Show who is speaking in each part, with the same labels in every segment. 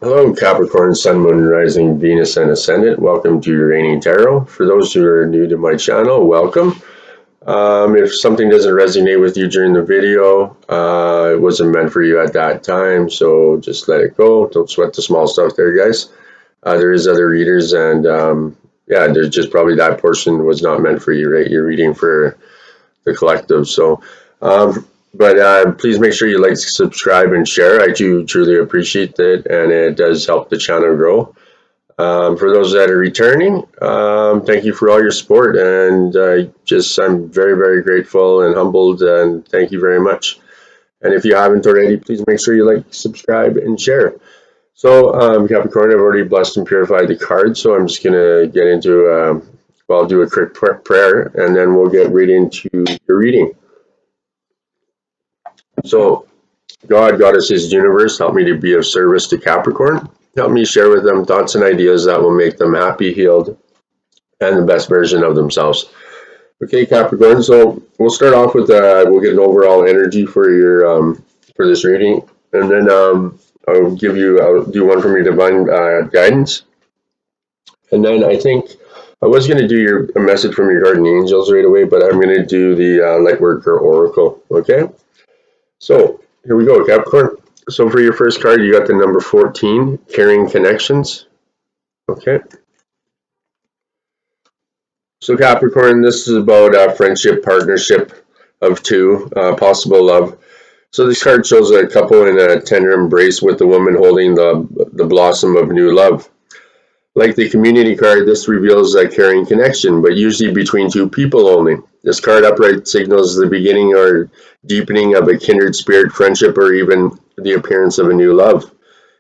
Speaker 1: Hello, Capricorn, Sun, Moon, Rising, Venus, and Ascendant. Welcome to your Reigning Tarot. For those who are new to my channel, welcome. If something doesn't resonate with you during the video, it wasn't meant for you at that time, so just let it go. Don't sweat the small stuff there, guys. There is other readers, and yeah, there's just probably that portion was not meant for you, right? You're reading for the collective. So, but please make sure you like, subscribe, and share. I do truly appreciate it, and it does help the channel grow. For those that are returning, thank you for all your support, and I'm very, very grateful and humbled, and thank you very much. And if you haven't already, please make sure you like, subscribe, and share. So, Capricorn, I've already blessed and purified the cards, so I'm just going to get into, well, I'll do a quick prayer, and then we'll get right into your reading. So, God, Goddesses, Universe, help me to be of service to Capricorn. Help me share with them thoughts and ideas that will make them happy, healed, and the best version of themselves. Okay, Capricorn. So we'll start off with we'll get an overall energy for your for this reading, and then I'll do one from your divine guidance, and then I think I was going to do a message from your guardian angels right away, but I'm going to do the Lightworker Oracle. Okay. So here we go, Capricorn. So for your first card, you got the number 14, Caring Connections. Okay. So Capricorn, this is about friendship, partnership of two, possible love. So this card shows a couple in a tender embrace with the woman holding the blossom of new love. Like the community card, this reveals a caring connection, but usually between two people only. This card upright signals the beginning or deepening of a kindred spirit friendship or even the appearance of a new love.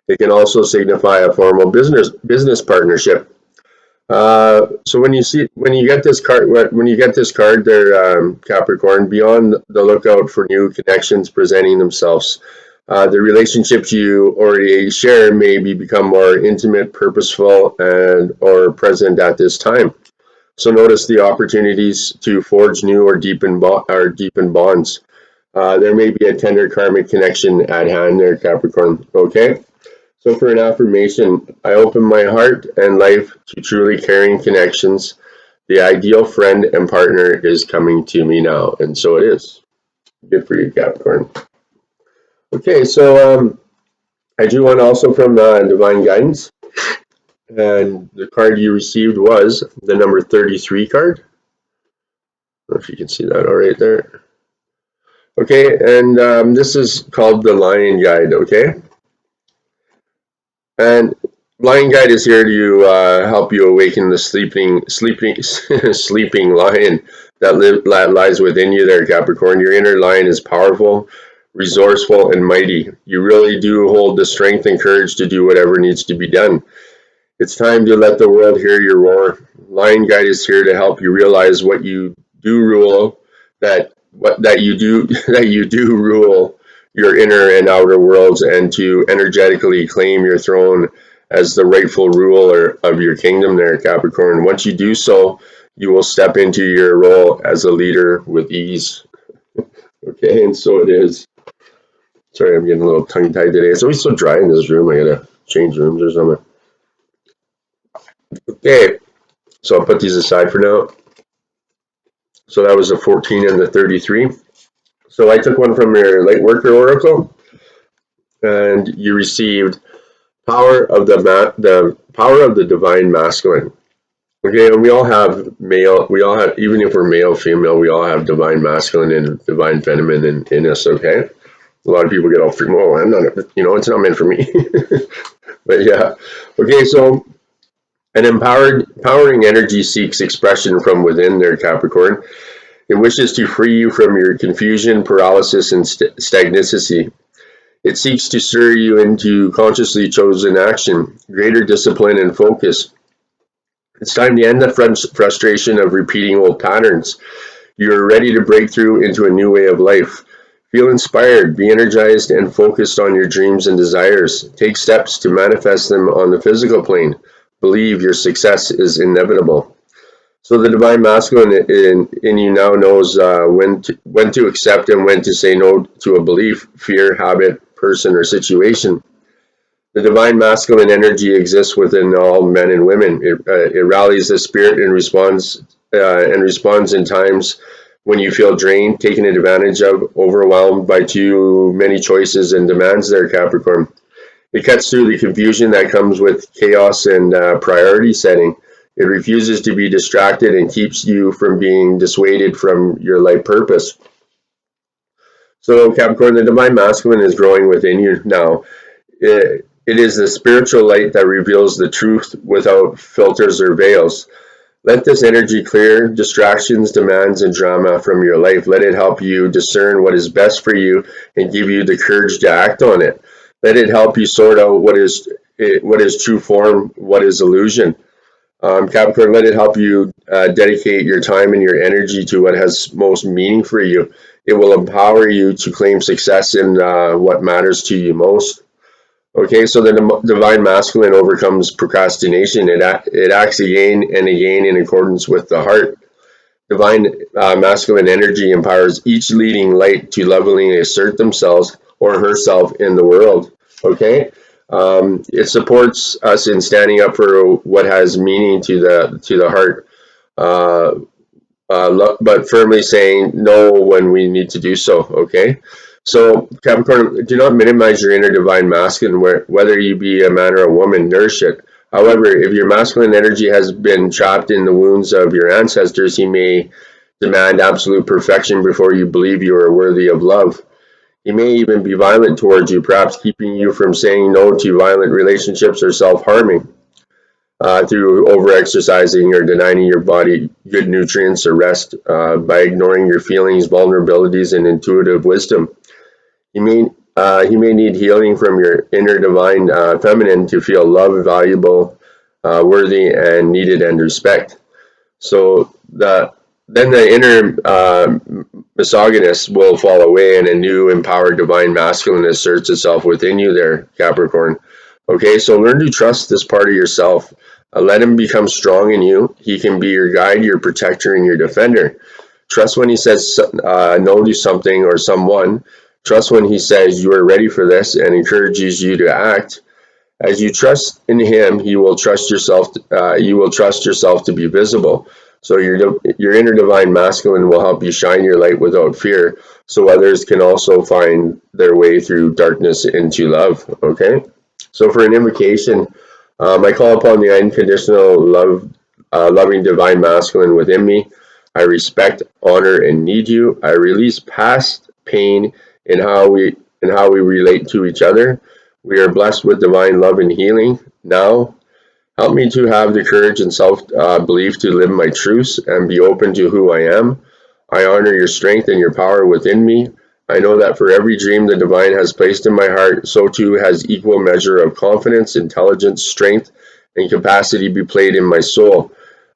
Speaker 1: It can also signify a formal business partnership. So when you get this card there, Capricorn, be on the lookout for new connections presenting themselves. The relationships you already share may become more intimate, purposeful, and or present at this time. So notice the opportunities to forge new or deepen bonds. There may be a tender karmic connection at hand there, Capricorn. Okay. So for an affirmation, I open my heart and life to truly caring connections. The ideal friend and partner is coming to me now, and so it is. Good for you, Capricorn. Okay, so I drew one also from Divine Guidance, and the card you received was the number 33 card. I don't know if you can see that all right there. Okay, and this is called the Lion Guide, okay? And Lion Guide is here to help you awaken the sleeping lion that lies within you there, Capricorn. Your inner lion is powerful, resourceful, and mighty. You really do hold the strength and courage to do whatever needs to be done. It's time to let the world hear your roar. Lion Guide is here to help you realize what you do rule, that you do rule your inner and outer worlds, and to energetically claim your throne as the rightful ruler of your kingdom there, Capricorn. Once you do so, you will step into your role as a leader with ease. Okay, and so it is. Sorry, I'm getting a little tongue-tied today. It's always so dry in this room. I gotta change rooms or something. Okay, so I'll put these aside for now. So that was the 14 and the 33. So I took one from your Lightworker Oracle, and you received power of the power of the divine masculine. Okay, and we all have even if we're male, female, we all have divine masculine and divine feminine in us. Okay, a lot of people get all free. Well, I'm not, it's not meant for me. But yeah, okay. So an empowering energy seeks expression from within there, Capricorn. It wishes to free you from your confusion, paralysis, and stagnancy. It seeks to stir you into consciously chosen action, greater discipline, and focus. It's time to end the frustration of repeating old patterns. You are ready to break through into a new way of life. Feel inspired, be energized, and focused on your dreams and desires. Take steps to manifest them on the physical plane. Believe your success is inevitable. So the divine masculine in you now knows when to accept and when to say no to a belief, fear, habit, person, or situation. The divine masculine energy exists within all men and women. It rallies the spirit and responds in times when you feel drained, taken advantage of, overwhelmed by too many choices and demands there, Capricorn. It cuts through the confusion that comes with chaos and priority setting. It refuses to be distracted and keeps you from being dissuaded from your life purpose. So, Capricorn, the divine masculine is growing within you now. It is the spiritual light that reveals the truth without filters or veils. Let this energy clear distractions, demands, and drama from your life. Let it help you discern what is best for you and give you the courage to act on it. Let it help you sort out what is true form, what is illusion. Capricorn, let it help you dedicate your time and your energy to what has most meaning for you. It will empower you to claim success in what matters to you most. Okay, so the divine masculine overcomes procrastination. It acts again and again in accordance with the heart. Divine masculine energy empowers each leading light to lovingly assert themselves or herself in the world. Okay, it supports us in standing up for what has meaning to the heart, uh, but firmly saying no when we need to do so. Okay, so Capricorn, do not minimize your inner divine masculine, whether you be a man or a woman. Nourish it. However, if your masculine energy has been trapped in the wounds of your ancestors, he may demand absolute perfection before you believe you are worthy of love. He may even be violent towards you, perhaps keeping you from saying no to violent relationships or self-harming through overexercising or denying your body good nutrients or rest by ignoring your feelings, vulnerabilities, and intuitive wisdom. He may need healing from your inner divine feminine to feel loved, valuable, worthy, and needed and respect. So then the inner misogynist will fall away, and a new empowered divine masculine asserts itself within you there, Capricorn. Okay, so learn to trust this part of yourself. Let him become strong in you. He can be your guide, your protector, and your defender. Trust when he says no to something or someone. Trust when he says you are ready for this and encourages you to act. As you trust in him, you will trust yourself. You will trust yourself to be visible. So your inner divine masculine will help you shine your light without fear, so others can also find their way through darkness into love. Okay. So for an invocation, I call upon the unconditional loving divine masculine within me. I respect, honor, and need you. I release past pain in how we relate to each other. We are blessed with divine love and healing. Now, help me to have the courage and self belief to live my truths and be open to who I am. I honor your strength and your power within me. I know that for every dream the divine has placed in my heart, so too has equal measure of confidence, intelligence, strength, and capacity be played in my soul.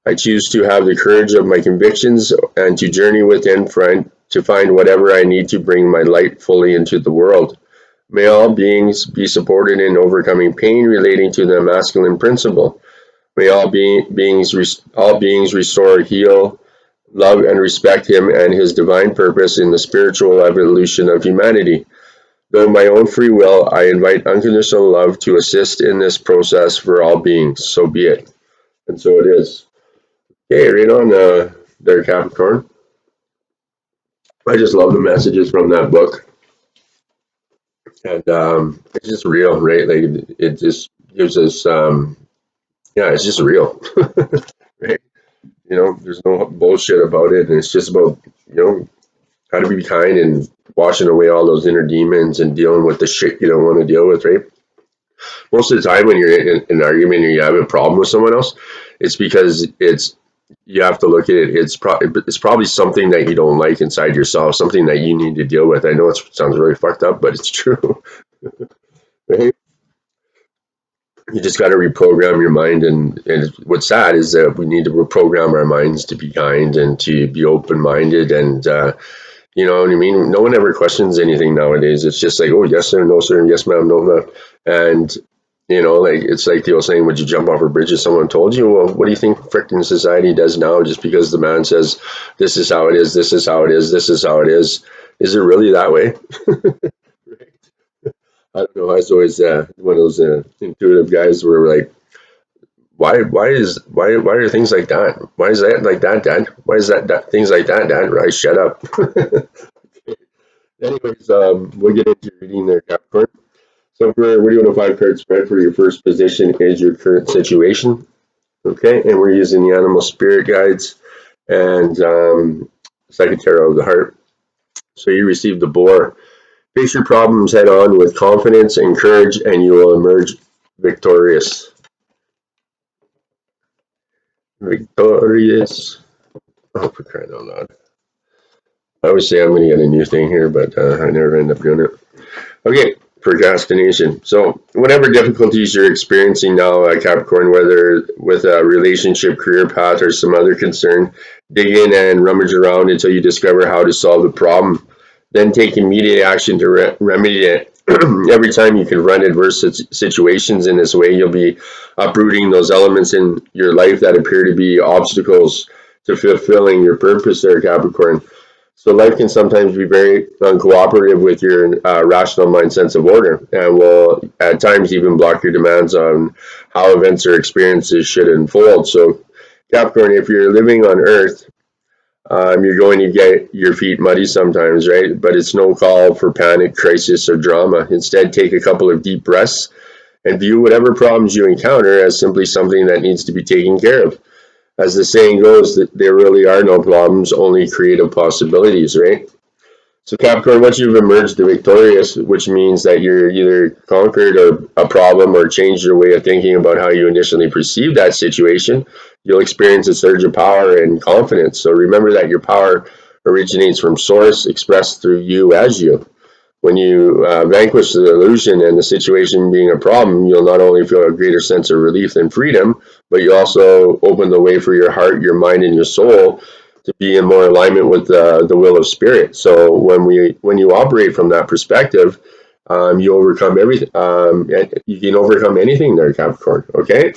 Speaker 1: I choose to have the courage of my convictions and to journey within to find whatever I need to bring my light fully into the world. May all beings be supported in overcoming pain relating to the masculine principle. May all beings restore, heal, love, and respect him and his divine purpose in the spiritual evolution of humanity. Though my own free will, I invite unconditional love to assist in this process for all beings. So be it. And so it is. Okay, right on there, Capricorn. I just love the messages from that book. And it's just real, right? Like it just gives us, yeah, it's just real, right? There's no bullshit about it, and it's just about how to be kind and washing away all those inner demons and dealing with the shit you don't want to deal with, right? Most of the time, when you're in an argument or you have a problem with someone else, it's because you have to look at it. It's probably something that you don't like inside yourself, something that you need to deal with. I know it sounds really fucked up, but it's true, right? You just got to reprogram your mind, and what's sad is that we need to reprogram our minds to be kind and to be open-minded, and you know what I mean? No one ever questions anything nowadays. It's just like, oh, yes sir, no sir, yes ma'am, no ma'am. And like it's like the old saying, would you jump off a bridge if someone told you? Well, what do you think frickin' society does now just because the man says this is how it is, this is how it is, this is how it is? Is it really that way? I don't know. I was always one of those intuitive guys where like, why are things like that? Why is that like that, Dad? Why is that things like that, Dad? Right? Shut up. Anyways, we'll get into reading there, Capricorn. So we're doing a 5 card spread for your first position is your current situation. Okay, and we're using the animal spirit guides and second tarot of the heart. So you received the boar. Face your problems head on with confidence and courage, and you will emerge victorious. Victorious. Oh, for crying out loud. I always say I'm going to get a new thing here, but I never end up doing it. Okay, procrastination. So, whatever difficulties you're experiencing now, Capricorn, whether with a relationship, career path, or some other concern, dig in and rummage around until you discover how to solve the problem. Then take immediate action to remedy it. Every time you confront adverse situations in this way, you'll be uprooting those elements in your life that appear to be obstacles to fulfilling your purpose there, Capricorn. So life can sometimes be very uncooperative with your rational mind sense of order, and will at times even block your demands on how events or experiences should unfold. So, Capricorn, if you're living on Earth, you're going to get your feet muddy sometimes, right? But it's no call for panic, crisis, or drama. Instead, take a couple of deep breaths and view whatever problems you encounter as simply something that needs to be taken care of. As the saying goes, that there really are no problems, only creative possibilities, right? So Capricorn, once you've emerged victorious, which means that you're either conquered a problem or changed your way of thinking about how you initially perceived that situation, you'll experience a surge of power and confidence. So remember that your power originates from source, expressed through you as you. When you vanquish the illusion and the situation being a problem, you'll not only feel a greater sense of relief and freedom, but you also open the way for your heart, your mind, and your soul to be in more alignment with the will of spirit. So when you operate from that perspective, you overcome everything. You can overcome anything there, Capricorn. Okay.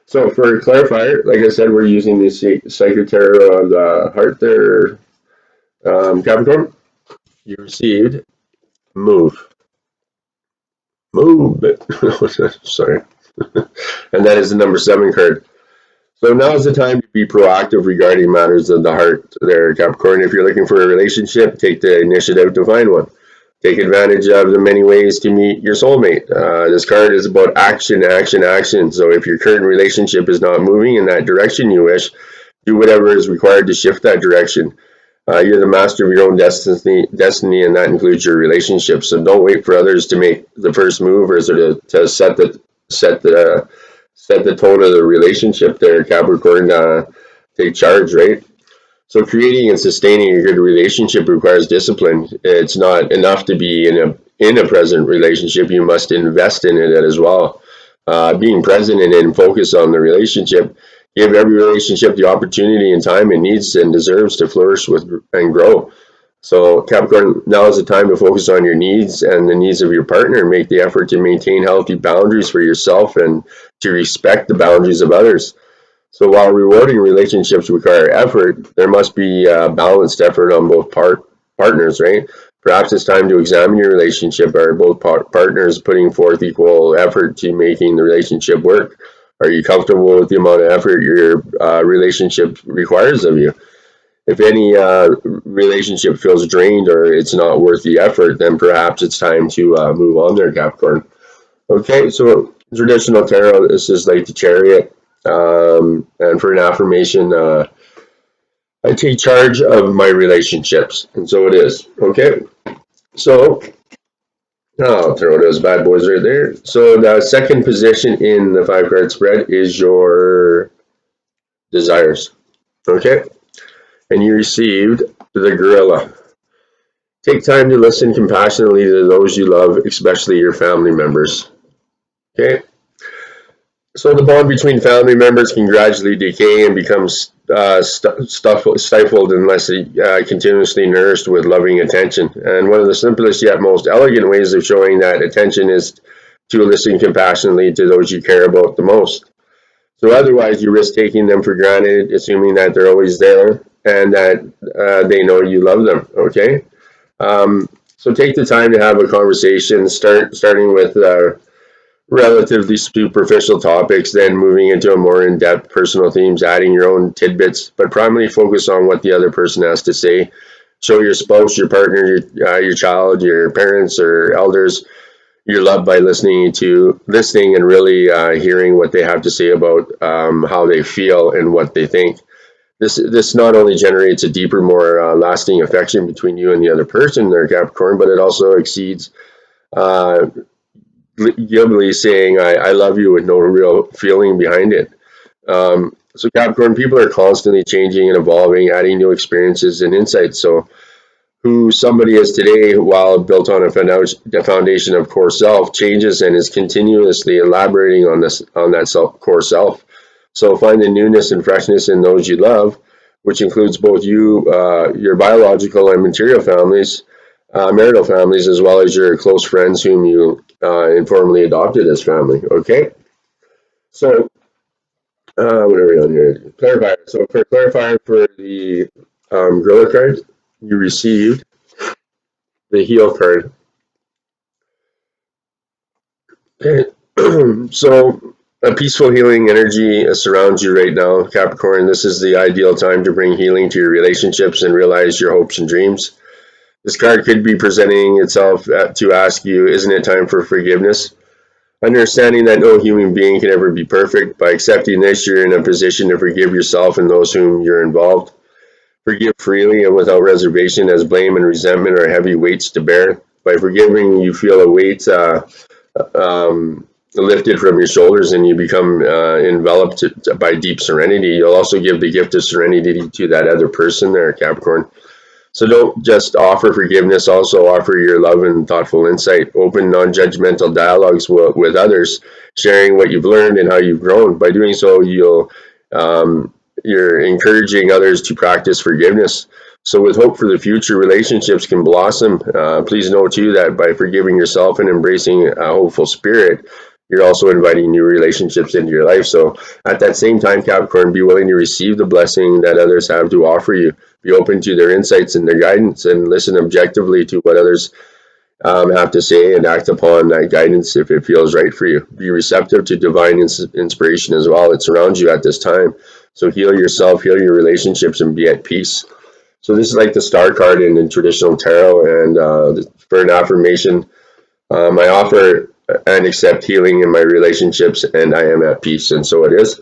Speaker 1: So for clarifier, like I said, we're using the Sacred Tarot of the Heart there, Capricorn. You received move. Move. Sorry. And that is the number 7 card. So now is the time to be proactive regarding matters of the heart there, Capricorn. If you're looking for a relationship, take the initiative to find one. Take advantage of the many ways to meet your soulmate. This card is about action, action, action. So if your current relationship is not moving in that direction you wish, do whatever is required to shift that direction. You're the master of your own destiny, and that includes your relationship. So don't wait for others to make the first move or to set the tone of the relationship there, Capricorn. Take charge, right? So creating and sustaining a good relationship requires discipline. It's not enough to be in a present relationship. You must invest in it as well. Being present and focus on the relationship. Give every relationship the opportunity and time it needs and deserves to flourish with and grow. So Capricorn, now is the time to focus on your needs and the needs of your partner. Make the effort to maintain healthy boundaries for yourself and to respect the boundaries of others. So while rewarding relationships require effort, there must be balanced effort on both partners, right? Perhaps it's time to examine your relationship. Are both partners putting forth equal effort to making the relationship work? Are you comfortable with the amount of effort your relationship requires of you? If any relationship feels drained or it's not worth the effort, then perhaps it's time to move on there, Capricorn. Okay, so traditional tarot, this is like the Chariot. And for an affirmation, I take charge of my relationships. And so it is. Okay, so I'll throw those bad boys right there. So the second position in the 5 card spread is your desires. Okay, and you received the gorilla. Take time to listen compassionately to those you love, especially your family members. Okay, so the bond between family members can gradually decay and becomes stifled unless continuously nourished with loving attention. And one of the simplest yet most elegant ways of showing that attention is to listen compassionately to those you care about the most. So otherwise, you risk taking them for granted, assuming that they're always there and that they know you love them. Okay. So take the time to have a conversation, starting with relatively superficial topics, then moving into a more in-depth personal themes, adding your own tidbits, but primarily focus on what the other person has to say. Show your spouse, your partner, your child, your parents or elders you're loved by listening and really hearing what they have to say about how they feel and what they think. This not only generates a deeper, more lasting affection between you and the other person, their Capricorn, but it also exceeds uh, glibly saying I love you with no real feeling behind it. So Capricorn people are constantly changing and evolving, adding new experiences and insights. So who somebody is today, while built on a foundation of core self, changes and is continuously elaborating on that core self. So find the newness and freshness in those you love, which includes both your biological and material families, marital families, as well as your close friends whom you informally adopted as family. Okay, so what are we on here? Clarifier. So for clarifier for the gorilla card, you received the heel card. Okay. So a peaceful healing energy surrounds you right now, Capricorn. This is the ideal time to bring healing to your relationships and realize your hopes and dreams. This card could be presenting itself to ask you, isn't it time for forgiveness? Understanding that no human being can ever be perfect, by accepting this, you're in a position to forgive yourself and those whom you're involved. Forgive freely and without reservation, as blame and resentment are heavy weights to bear. By forgiving, you feel a weight lifted from your shoulders and you become enveloped by deep serenity. You'll also give the gift of serenity to that other person there, Capricorn. So don't just offer forgiveness, also offer your love and thoughtful insight. Open, non-judgmental dialogues with others, sharing what you've learned and how you've grown. By doing so, you're encouraging others to practice forgiveness. So with hope for the future, relationships can blossom. Please know too that by forgiving yourself and embracing a hopeful spirit, you're also inviting new relationships into your life. So at that same time, Capricorn, be willing to receive the blessing that others have to offer you. Be open to their insights and their guidance, and listen objectively to what others have to say, and act upon that guidance if it feels right for you. Be receptive to divine inspiration as well that surrounds you at this time. So heal yourself, heal your relationships, and be at peace. So this is like the star card in traditional tarot, and for an affirmation, I offer and accept healing in my relationships, and I am at peace, and so it is.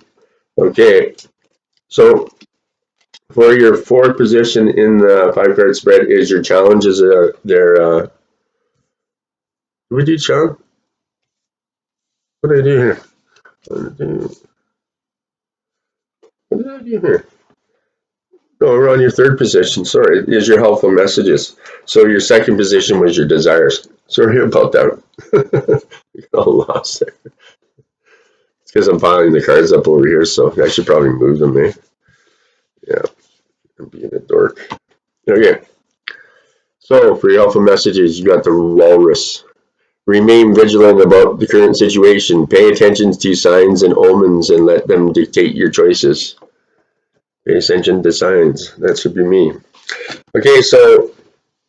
Speaker 1: Okay, so for your fourth position in the 5-card spread is your challenges. What did you challenge? What did I do here? What did I do here? No, we're on your third position. Sorry, is your helpful messages. So your second position was your desires. Sorry about that. You got all lost there. It's because I'm piling the cards up over here, so I should probably move them, eh? Yeah, I'm being a dork. Okay, so for your helpful messages, you got the walrus. Remain vigilant about the current situation. Pay attention to signs and omens and let them dictate your choices. Pay attention to signs. That should be me. Okay, so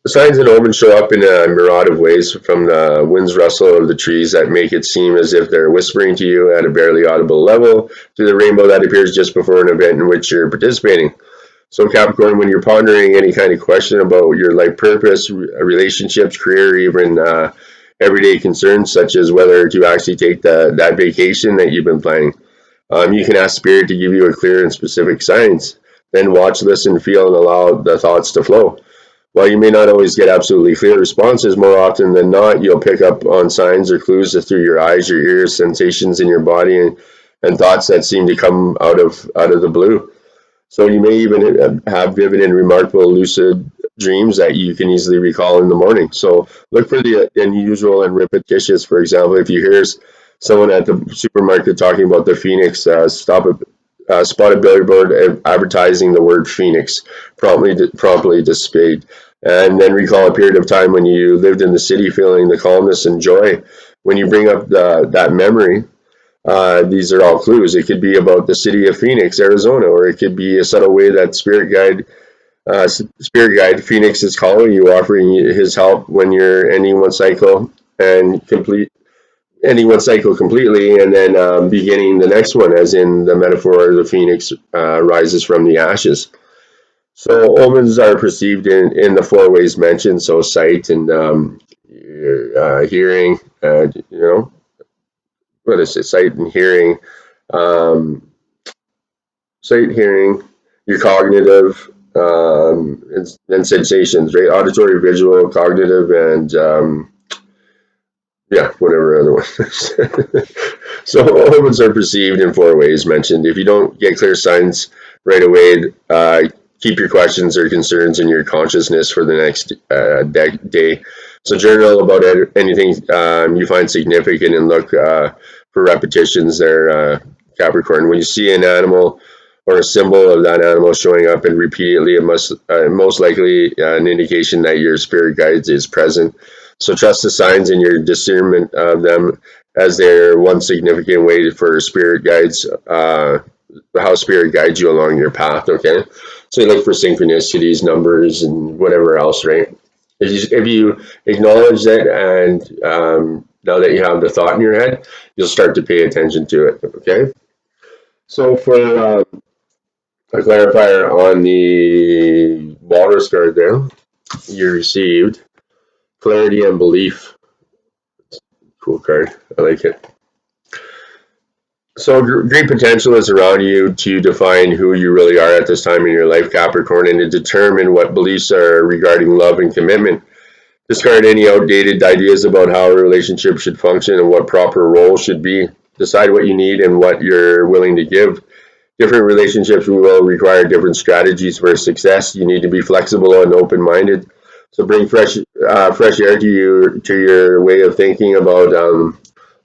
Speaker 1: the signs and omens show up in a myriad of ways, from the wind's rustle of the trees that make it seem as if they're whispering to you at a barely audible level, to the rainbow that appears just before an event in which you're participating. So Capricorn, when you're pondering any kind of question about your life purpose, relationships, career, even everyday concerns such as whether to actually take that vacation that you've been planning, you can ask Spirit to give you a clear and specific signs. Then watch, listen, feel, and allow the thoughts to flow. While you may not always get absolutely clear responses, more often than not, you'll pick up on signs or clues through your eyes, your ears, sensations in your body, and thoughts that seem to come out of the blue. So you may even have vivid and remarkable lucid dreams that you can easily recall in the morning. So look for the unusual and repetitious. For example, if you hear someone at the supermarket talking about the phoenix, spot a billboard advertising the word phoenix, promptly displayed, and then recall a period of time when you lived in the city feeling the calmness and joy. When you bring up that memory, these are all clues. It could be about the city of Phoenix, Arizona, or it could be a subtle way that spirit guide Spirit guide, Phoenix is calling you, offering you his help when you're ending one cycle and ending one cycle completely, and then beginning the next one, as in the metaphor, the phoenix rises from the ashes. So omens are perceived in the four ways mentioned. So sight and hearing, what is it? Sight and hearing, um, sight, hearing, your cognitive, and sensations, right? Auditory, visual, cognitive, and yeah, whatever other one. So omens are perceived in four ways mentioned. If you don't get clear signs right away, keep your questions or concerns in your consciousness for the next day. So journal about anything you find significant and look for repetitions there, Capricorn. When you see an animal or a symbol of that animal showing up and repeatedly, it must most likely an indication that your spirit guides is present. So trust the signs in your discernment of them, as they're one significant way for spirit guides, how spirit guides you along your path. Okay, so you look for synchronicities, numbers, and whatever else, right? If you acknowledge that, and now that you have the thought in your head, you'll start to pay attention to it. Okay, so for a clarifier on the walrus card there, you received clarity and belief. Cool card. I like it. So great potential is around you to define who you really are at this time in your life, Capricorn, and to determine what beliefs are regarding love and commitment. Discard any outdated ideas about how a relationship should function and what proper role should be. Decide what you need and what you're willing to give. Different relationships will require different strategies for success. You need to be flexible and open-minded. So bring fresh air to your way of thinking about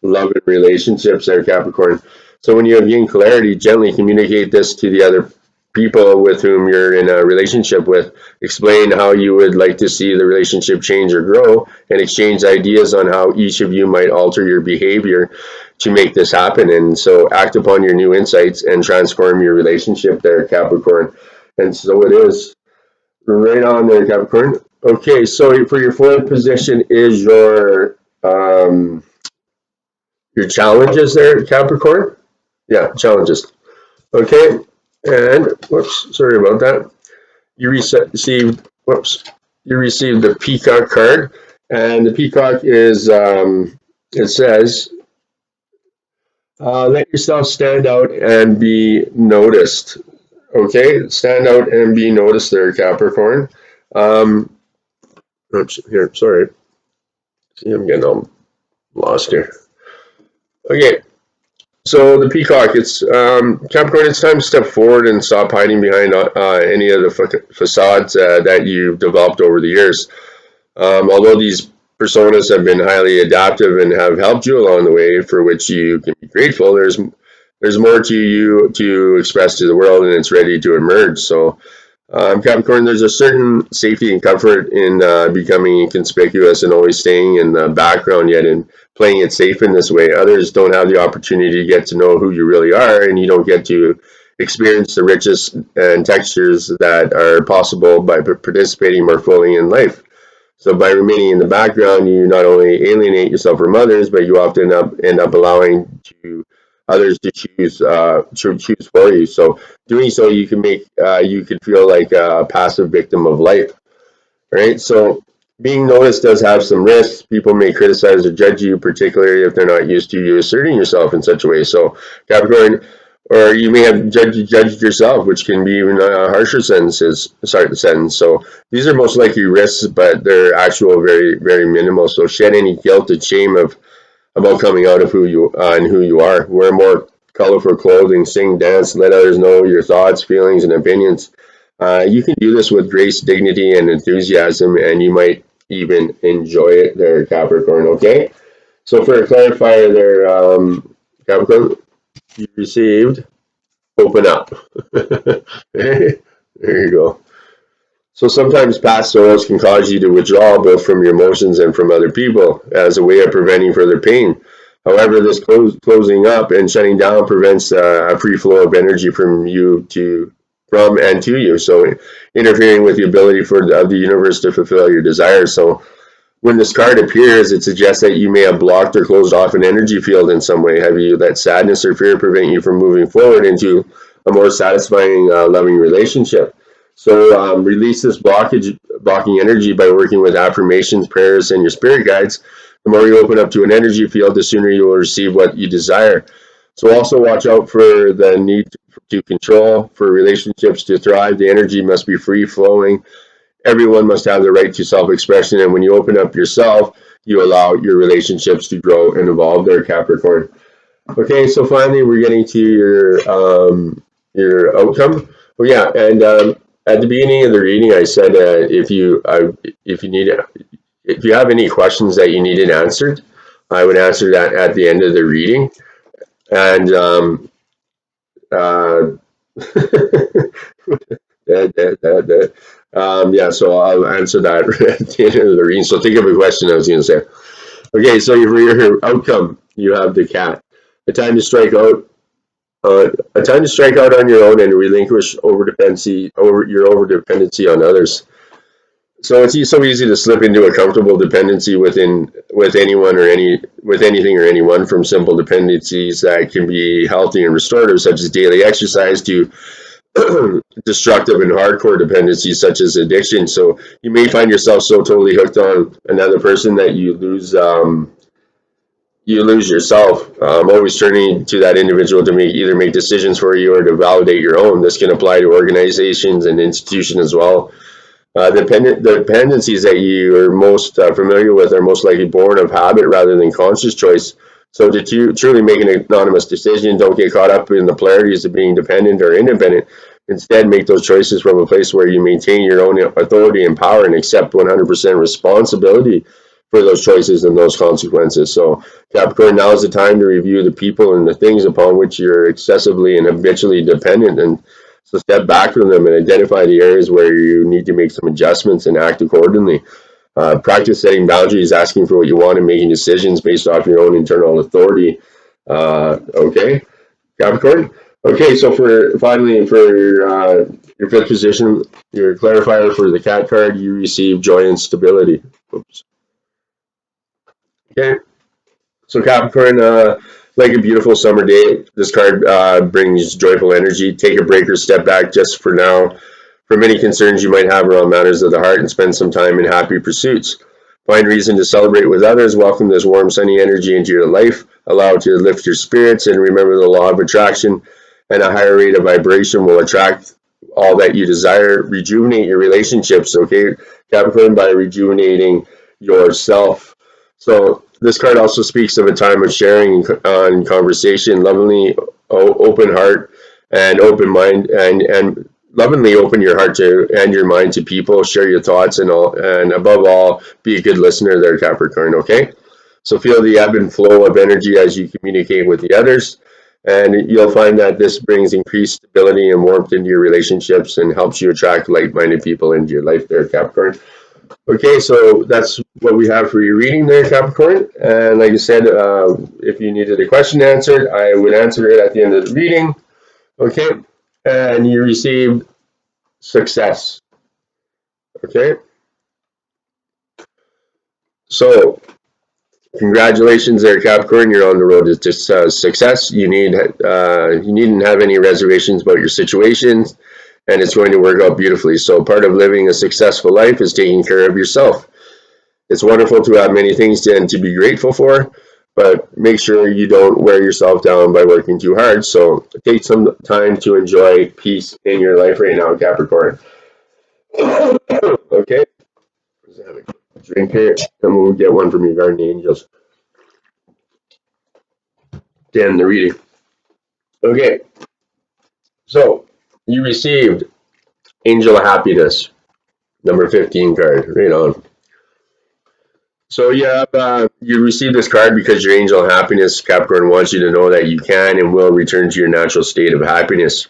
Speaker 1: love and relationships there, Capricorn. So when you have gained clarity, gently communicate this to the other people with whom you're in a relationship with. Explain how you would like to see the relationship change or grow, and exchange ideas on how each of you might alter your behavior to make this happen. And so act upon your new insights and transform your relationship there, Capricorn. And so it is. Right on there, Capricorn. Okay, so for your fourth position is your challenges there, Capricorn. Yeah, challenges. Okay, and whoops, sorry about that. You received the peacock card, and the peacock is it says let yourself stand out and be noticed. Okay, stand out and be noticed there, Capricorn. Oops, here, sorry. See, I'm getting all lost here. Okay, so the peacock, it's Capricorn. It's time to step forward and stop hiding behind any of the facades that you've developed over the years. Although these personas have been highly adaptive and have helped you along the way, for which you can be grateful, there's more to you to express to the world, and it's ready to emerge. So Capricorn, there's a certain safety and comfort in becoming inconspicuous and always staying in the background, yet in playing it safe in this way. Others don't have the opportunity to get to know who you really are, and you don't get to experience the richest and textures that are possible by participating more fully in life. So by remaining in the background, you not only alienate yourself from others, but you often end up allowing others to choose for you. So doing so, you can make you could feel like a passive victim of life, right? So being noticed does have some risks. People may criticize or judge you, particularly if they're not used to you asserting yourself in such a way. So Capricorn, or you may have judged yourself, which can be even harsher sentences. Sorry, the sentence. So these are most likely risks, but they're actual very, very minimal. So shed any guilt and shame about coming out of who you are. Wear more colorful clothing, sing, dance, let others know your thoughts, feelings, and opinions. You can do this with grace, dignity, and enthusiasm, and you might even enjoy it there, Capricorn. Okay. So for a clarifier there, Capricorn, you received open up. There you go. So sometimes past sorrows can cause you to withdraw both from your emotions and from other people as a way of preventing further pain. However, this closing up and shutting down prevents a free flow of energy from you to from and to you. So interfering with the ability of the universe to fulfill your desires. So when this card appears, it suggests that you may have blocked or closed off an energy field in some way. Have you let sadness or fear prevent you from moving forward into a more satisfying, loving relationship? So release this blocking energy by working with affirmations, prayers, and your spirit guides. The more you open up to an energy field, the sooner you will receive what you desire. So also watch out for the need to control. For relationships to thrive, the energy must be free flowing. Everyone must have the right to self-expression, and when you open up yourself, you allow your relationships to grow and evolve there, Capricorn. Okay, so finally we're getting to your outcome. Oh yeah, and at the beginning of the reading, I said if you have any questions that you needed answered, I would answer that at the end of the reading. And uh, yeah, so I'll answer that at the end of the reading. So think of a question I was going to say. Okay, so for your outcome, you have the cat. A time to strike out. A time to strike out on your own and relinquish your overdependency on others. So it's so easy to slip into a comfortable dependency with anyone with anything or anyone, from simple dependencies that can be healthy and restorative, such as daily exercise, to destructive and hardcore dependencies such as addiction. So you may find yourself so totally hooked on another person that you lose yourself. Always turning to that individual to either make decisions for you or to validate your own. This can apply to organizations and institutions as well. The dependencies that you are most familiar with are most likely born of habit rather than conscious choice. So to truly make an autonomous decision, don't get caught up in the polarities of being dependent or independent. Instead, make those choices from a place where you maintain your own authority and power and accept 100% responsibility for those choices and those consequences. So, Capricorn, now is the time to review the people and the things upon which you're excessively and habitually dependent, and so step back from them and identify the areas where you need to make some adjustments and act accordingly. Practice setting boundaries, asking for what you want, and making decisions based off your own internal authority. Okay, Capricorn. Okay, so for your fifth position, your clarifier for the cat card, you receive joy and stability. Oops. Okay, so Capricorn, like a beautiful summer day, this card brings joyful energy. Take a break or step back just for now from any concerns you might have around matters of the heart and spend some time in happy pursuits. Find reason to celebrate with others. Welcome this warm, sunny energy into your life. Allow it to lift your spirits, and remember the law of attraction, and a higher rate of vibration will attract all that you desire. Rejuvenate your relationships, okay, Capricorn, by rejuvenating yourself. So this card also speaks of a time of sharing and conversation, lovingly open heart and open mind, and lovingly open your heart to and your mind to people. Share your thoughts and above all, be a good listener there, Capricorn. Okay, so feel the ebb and flow of energy as you communicate with the others, and you'll find that this brings increased stability and warmth into your relationships and helps you attract like-minded people into your life there, Capricorn. Okay, so that's what we have for your reading there, Capricorn. And like I said, if you needed a question answered, I would answer it at the end of the reading. Okay, and you received success. Okay, so congratulations there, Capricorn. You're on the road to success. You needn't have any reservations about your situation, and it's going to work out beautifully. So part of living a successful life is taking care of yourself. It's wonderful to have many things to be grateful for, but make sure you don't wear yourself down by working too hard. So take some time to enjoy peace in your life right now, Capricorn. Okay, let's have a drink here, and we'll get one from your guardian angels to end the reading. Okay, so you received Angel of Happiness, number 15 card, right on. So you received this card because your angel of happiness, Capricorn, wants you to know that you can and will return to your natural state of happiness.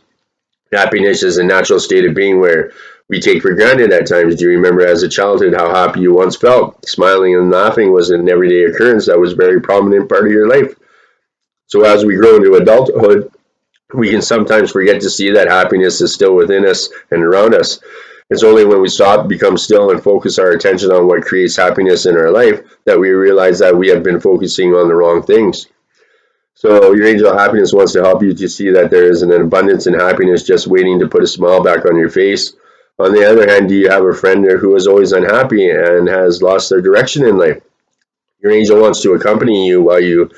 Speaker 1: Happiness is a natural state of being where we take for granted at times. Do you remember as a childhood how happy you once felt? Smiling and laughing was an everyday occurrence that was a very prominent part of your life. So as we grow into adulthood, We can sometimes forget to see that happiness is still within us and around us. It's only when we stop, become still, and focus our attention on what creates happiness in our life that we realize that we have been focusing on the wrong things. So your angel of happiness wants to help you to see that there is an abundance in happiness just waiting to put a smile back on your face. On the other hand, do you have a friend who is always unhappy and has lost their direction in life? Your angel wants to accompany you while you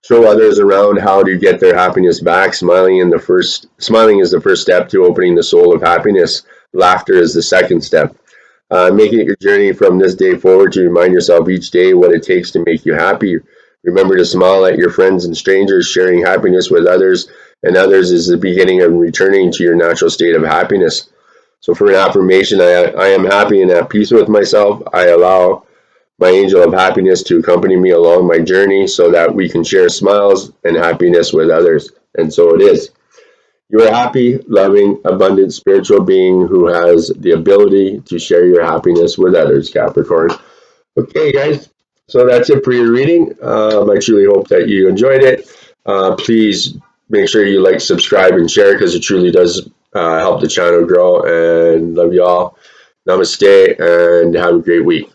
Speaker 1: show others around how to get their happiness back. Smiling is the first step to opening the soul of happiness. Laughter is the second step. Making it your journey from this day forward to remind yourself each day what it takes to make you happy. Remember to smile at your friends and strangers. Sharing happiness with others and others is the beginning of returning to your natural state of happiness. So for an affirmation, I am happy and at peace with myself. I allow my angel of happiness to accompany me along my journey so that we can share smiles and happiness with others. And so it is. You are a happy, loving, abundant spiritual being who has the ability to share your happiness with others, Capricorn. Okay, guys. So that's it for your reading. I truly hope that you enjoyed it. Please make sure you like, subscribe, and share because it truly does help the channel grow. And love you all. Namaste and have a great week.